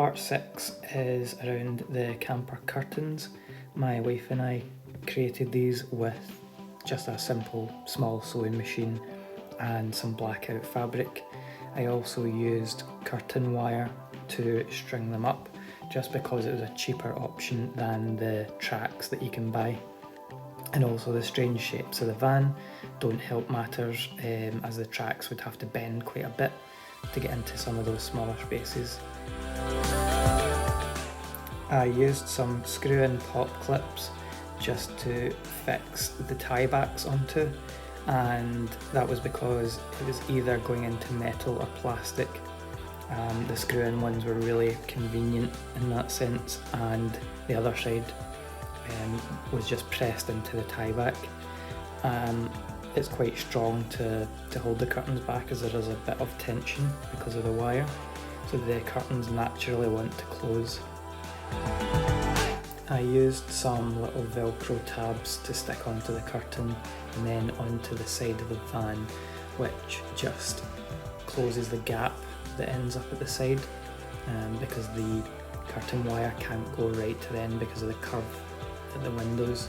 Part 6 is around the camper curtains. My wife and I created these with just a simple small sewing machine and some blackout fabric. I also used curtain wire to string them up just because it was a cheaper option than the tracks that you can buy. And also the strange shapes of the van don't help matters, as the tracks would have to bend quite a bit to get into some of those smaller spaces. I used some screw-in pop clips just to fix the tie backs onto, and that was because it was either going into metal or plastic. The screw-in ones were really convenient in that sense, and the other side was just pressed into the tie back. It's quite strong to hold the curtains back, as there is a bit of tension because of the wire, so the curtains naturally want to close. I used some little velcro tabs to stick onto the curtain and then onto the side of the van, which just closes the gap that ends up at the side, because the curtain wire can't go right to the end because of the curve at the windows.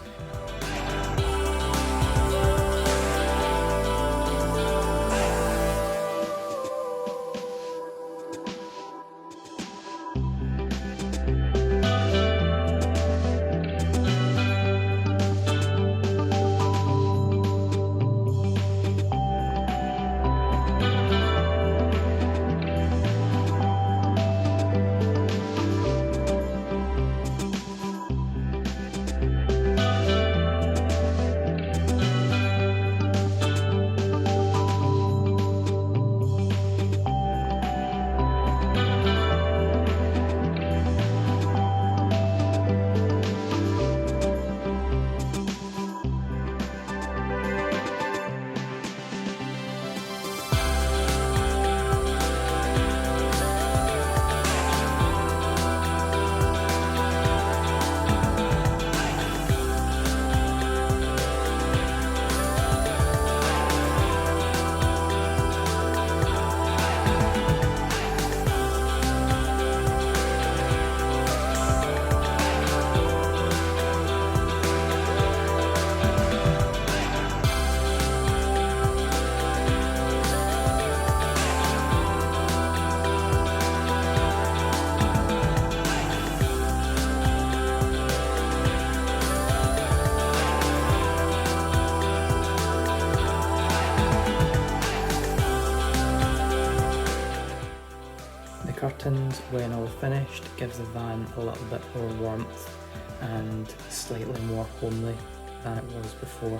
The curtains, when all finished, gives the van a little bit more warmth and slightly more homely than it was before,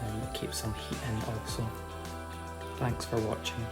and it keeps some heat in also. Thanks for watching.